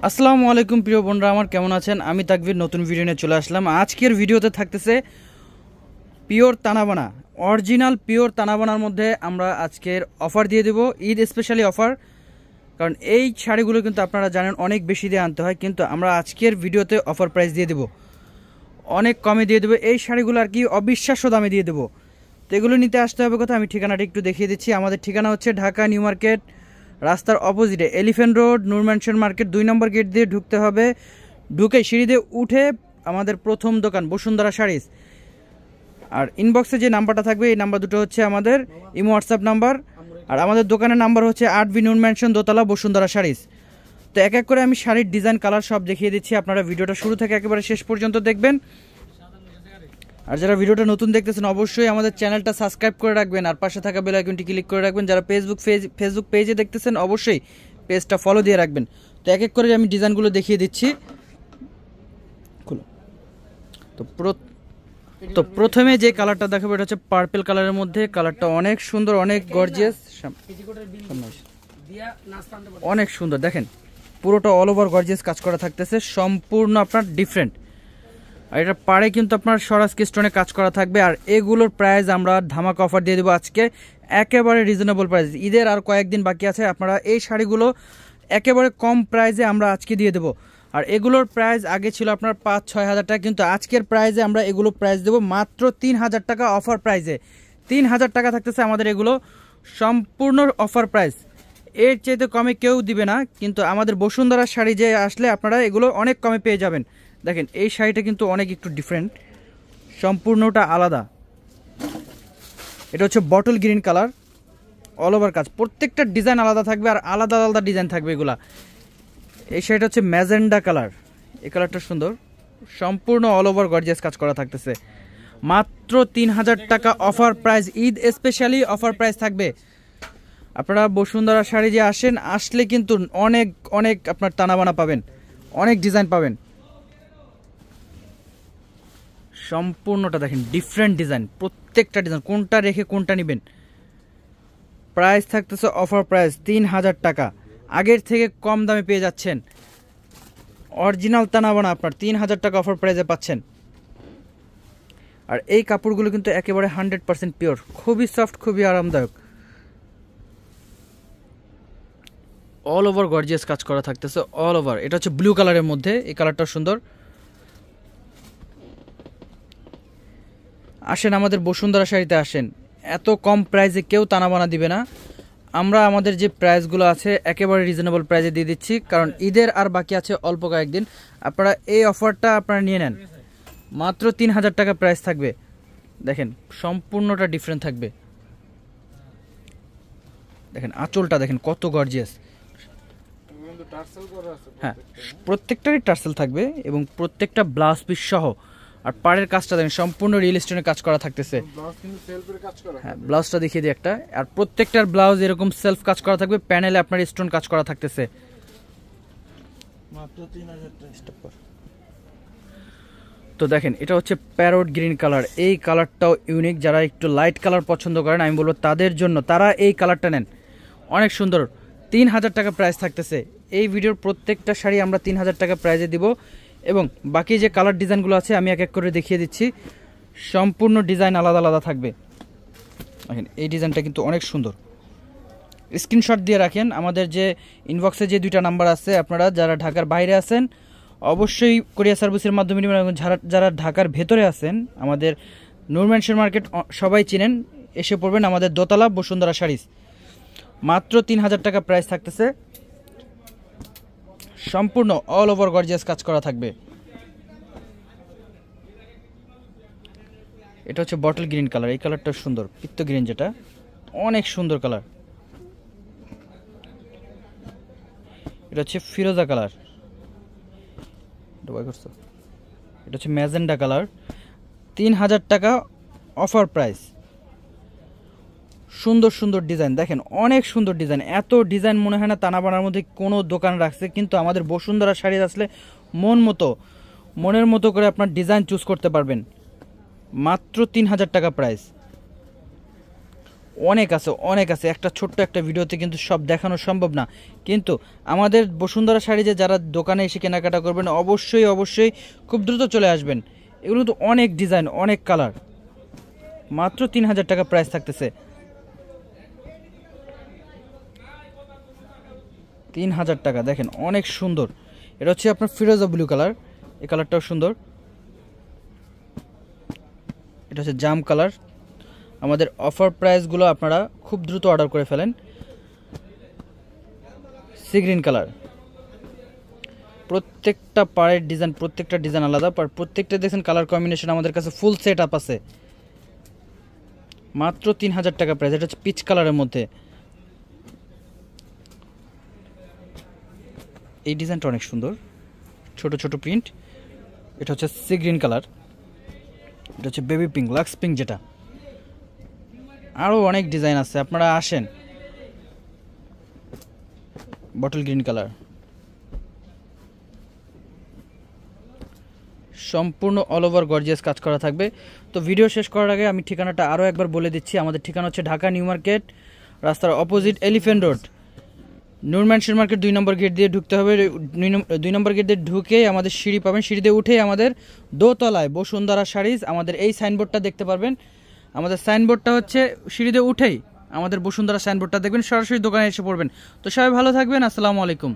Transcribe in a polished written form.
আসসালামু আলাইকুম প্রিয় বোনরা, আমার কেমন আছেন? আমি তাকবীর নতুন ভিডিও নিয়ে চলে আসলাম। আজকের ভিডিওতে থাকতেছে পিওর তানাবানা, অরিজিনাল পিওর তানাবানার মধ্যে আমরা আজকের অফার দিয়ে দেব, ঈদ স্পেশালি অফার। কারণ এই শাড়িগুলো কিন্তু আপনারা জানেন অনেক বেশি দিয়ে আনতে হয়, কিন্তু আমরা আজকের ভিডিওতে অফার প্রাইস দিয়ে দেব, অনেক কমে দিয়ে দেবো। এই শাড়িগুলো আর কি অবিশ্বাস্য দামে দিয়ে দেবো। তো এগুলো নিতে আসতে হবে কথা, আমি ঠিকানাটা একটু দেখিয়ে দিচ্ছি। আমাদের ঠিকানা হচ্ছে ঢাকা নিউ মার্কেট, রাস্তার অপোজিটে এলিফ্যান্ট রোড, নূর ম্যানশন মার্কেট 2 নম্বর গেট দিয়ে ঢুকতে হবে। ঢুকে সিঁড়ি দিয়ে উঠে আমাদের প্রথম দোকান বসুন্ধরা শাড়িজ। আর ইনবক্সে যে নাম্বারটা থাকবে এই নাম্বার দুটো হচ্ছে আমাদের ইমো হোয়াটসঅ্যাপ নাম্বার, আর আমাদের দোকানের নাম্বার হচ্ছে 8B নূর ম্যানশন দোতলা বসুন্ধরা শাড়িজ। তো এক এক করে আমি শাড়ির ডিজাইন কালার সব দেখিয়ে দিচ্ছি, আপনারা ভিডিওটা শুরু থেকে একেবারে শেষ পর্যন্ত দেখবেন। আর যারা ভিডিওটা নতুন দেখতেছেন অবশ্যই আমাদের চ্যানেলটা সাবস্ক্রাইব করে রাখবেন, আর পাশে থাকা বেল আইকনটি ক্লিক করে রাখবেন। যারা ফেসবুক পেজে দেখতেছেন অবশ্যই পেজটা ফলো দিয়ে রাখবেন। তো এক এক করে আমি ডিজাইনগুলো দেখিয়ে দিচ্ছি। তো প্রথমে যে কালারটা দেখাবো এটা হচ্ছে পার্পল কালারের মধ্যে। কালারটা অনেক সুন্দর, অনেক গর্জিয়াস, অনেক সুন্দর। দেখেন পুরোটা অল ওভার গর্জিয়াস কাজ করা থাকতেছে, সম্পূর্ণ আপনার ডিফারেন্ট। আর এটা পাড়ে কিন্তু আপনার স্বরাজকি স্টোনে কাজ করা থাকবে। আর এগুলোর প্রাইস আমরা ধামাকা অফার দিয়ে দেবো আজকে, একেবারে রিজনেবল প্রাইস। ঈদের আর কয়েকদিন বাকি আছে, আপনারা এই শাড়িগুলো একেবারে কম প্রাইসে আমরা আজকে দিয়ে দেবো। আর এগুলোর প্রাইস আগে ছিল আপনার 5-6 হাজার টাকা, কিন্তু আজকের প্রাইসে আমরা এগুলো প্রাইস দেবো মাত্র 3,000 টাকা অফার প্রাইসে। 3,000 টাকা থাকতেছে আমাদের এগুলো, সম্পূর্ণ অফার প্রাইস। এর চাইতে কমে কেউ দিবে না, কিন্তু আমাদের বসুন্ধরা শাড়ি যে আসলে আপনারা এগুলো অনেক কমে পেয়ে যাবেন। দেখেন এই শাড়িটা কিন্তু অনেক একটু ডিফারেন্ট, সম্পূর্ণটা আলাদা। এটা হচ্ছে bottle green colour, all over কাজ, প্রত্যেকটা ডিজাইন আলাদা থাকবে আর আলাদা আলাদা ডিজাইন থাকবে এগুলা। এই শাড়িটা হচ্ছে ম্যাজেন্ডা কালার, এই কালারটা সুন্দর, সম্পূর্ণ অল ওভার গর্জিয়াস কাজ করা থাকতেছে। মাত্র 3,000 টাকা offer price, Eid specially offer price থাকবে। আপনারা বসুন্ধরা শাড়ি যে আসলে কিন্তু অনেক অনেক আপনার টানাবানা পাবেন, অনেক ডিজাইন পাবেন। সম্পূর্ণটা দেখেন ডিফারেন্ট ডিজাইন, প্রত্যেকটা ডিজাইন কোনটা রেখে কোনটা নেবেন। প্রাইস থাকতেছে অফার প্রাইস 3,000 টাকা, আগের থেকে কম দামে পেয়ে যাচ্ছেন। অরিজিনাল তানাবানা আপনার 3,000 টাকা অফার প্রাইসে পাচ্ছেন। আর এই কাপড়গুলো কিন্তু একেবারে 100% পিওর, খুবই সফট, খুবই আরামদায়ক, অল ওভার গর্জিয়াস কাজ করা থাকতেছে, অল ওভার। এটা হচ্ছে ব্লু কালারের মধ্যে, এই কালারটা সুন্দর। আসেন আমাদের বসুন্ধরা শাড়িতে আসেন, এত কম প্রাইসে কেউ তানাবানা দিবে না। আমরা আমাদের যে প্রাইসগুলো আছে একেবারে রিজনেবল প্রাইসে দিয়ে দিচ্ছি, কারণ ঈদের আর বাকি আছে অল্প কয়েকদিন। আপনারা এই অফারটা আপনারা নিয়ে নেন, মাত্র 3,000 টাকা প্রাইস থাকবে। দেখেন সম্পূর্ণটা ডিফারেন্ট থাকবে। দেখেন আঁচলটা দেখেন কত গর্জিয়াস। হ্যাঁ, প্রত্যেকটারই টার্সেল থাকবে এবং প্রত্যেকটা ব্লাউজ পিস সহ। আর পাড়ের কাজটা দেখেন সম্পূর্ণ রিয়েল স্টোনে কাজ করা থাকতেছে। হ্যাঁ, ব্লাউজটা দেখিয়ে দিই একটা। আর প্রত্যেকটার ব্লাউজ এরকম সেলফ কাজ করা থাকবে, প্যানেলে আপনার স্টোন কাজ করা থাকতেছে। তো দেখেন এটা হচ্ছে প্যারট গ্রিন কালার, এই কালারটাও ইউনিক। যারা একটু লাইট কালার পছন্দ করেন আমি বলবো তাদের জন্য, তারা এই কালারটা নেন, অনেক সুন্দর। 3,000 টাকা প্রাইস থাকতেছে। এই ভিডিওর প্রত্যেকটা শাড়ি আমরা 3,000 টাকা প্রাইসে দিব। এবং বাকি যে কালার ডিজাইনগুলো আছে আমি এক এক করে দেখিয়ে দিচ্ছি, সম্পূর্ণ ডিজাইন আলাদা আলাদা থাকবে। দেখেন এই ডিজাইনটা কিন্তু অনেক সুন্দর, স্ক্রিনশট দিয়ে রাখেন। আমাদের যে ইনবক্সে যে 2টা নাম্বার আছে, আপনারা যারা ঢাকার বাইরে আছেন অবশ্যই কুরিয়ার সার্ভিসের মাধ্যমে নেবেন। যারা ঢাকার ভেতরে আছেন আমাদের নূর ম্যানশন মার্কেট সবাই চিনেন, এসে পড়বেন আমাদের দোতলা বসুন্ধরা শাড়িজ। মাত্র 3,000 টাকা প্রাইস থাকতেছে, সম্পূর্ণ অল ওভার গর্জিয়াস কাজ করা থাকবে। এটা হচ্ছে বটল গ্রিন কালার, এই কালারটা সুন্দর, পিত্ত গ্রিন যেটা, অনেক সুন্দর কালার। এটা হচ্ছে ফিরোজা কালার, এটা হচ্ছে ম্যাজেন্ডা কালার। 3,000 টাকা অফার প্রাইস। সুন্দর সুন্দর ডিজাইন দেখেন, অনেক সুন্দর ডিজাইন। এত ডিজাইন মনে হয় না তানাবানার মধ্যে কোনো দোকান রাখছে, কিন্তু আমাদের বসুন্ধরা শাড়ি আসলে মনের মতো করে আপনার ডিজাইন চুজ করতে পারবেন। মাত্র 3,000 টাকা প্রাইস। অনেক আছে, অনেক আছে। একটা ছোট্ট একটা ভিডিওতে কিন্তু সব দেখানো সম্ভব না, কিন্তু আমাদের বসুন্ধরা শাড়ি যে যারা দোকানে এসে কেনাকাটা করবেন অবশ্যই অবশ্যই খুব দ্রুত চলে আসবেন। এগুলো তো অনেক ডিজাইন, অনেক কালার, মাত্র 3000 টাকা প্রাইস থাকতেছে। 3000 টাকা। দেখেন অনেক সুন্দর, এটা হচ্ছে আপনার ফিরোজা ব্লু কালার, এই কালারটাও সুন্দর। এটা হচ্ছে জাম কালার। আমাদের অফার প্রাইসগুলো আপনারা খুব দ্রুত অর্ডার করে ফেলেন। সি গ্রিন কালার, প্রত্যেকটা পাড়ের ডিজাইন, প্রত্যেকটা ডিজাইন আলাদা, প্রত্যেকটা দেখছেন কালার কম্বিনেশন আমাদের কাছে ফুল সেট আপ আছে। মাত্র 3000 টাকা প্রাইস। এটা হচ্ছে পিচ কালারের মধ্যে, এই ডিজাইনটা অনেক সুন্দর, ছোট ছোট প্রিন্ট। এটা হচ্ছে সি গ্রিন কালার, এটা হচ্ছে বেবি পিঙ্ক, লাক্স পিঙ্ক যেটা। আরও অনেক ডিজাইন আছে, আপনারা আসেন। বটল গ্রিন কালার, সম্পূর্ণ অল ওভার গর্জিয়াস কাজ করা থাকবে। তো ভিডিও শেষ করার আগে আমি ঠিকানাটা আরও একবার বলে দিচ্ছি। আমাদের ঠিকানা হচ্ছে ঢাকা নিউ মার্কেট, রাস্তার অপোজিট এলিফ্যান্ট রোড, নূর ম্যানশন মার্কেট 2 নম্বর গেট দিয়ে ঢুকতে হবে। 2 নম্বর গেট দিয়ে ঢুকেই আমাদের সিঁড়ি পাবেন, সিঁড়িতে উঠেই আমাদের দোতলায় বসুন্ধরা শাড়িজ, আমাদের এই সাইনবোর্ডটা দেখতে পারবেন। আমাদের সাইনবোর্ডটা হচ্ছে সিঁড়িতে উঠেই আমাদের বসুন্ধরা সাইনবোর্ডটা দেখবেন, সরাসরি দোকানে এসে পড়বেন। তো সবাই ভালো থাকবেন, আসসালামু আলাইকুম।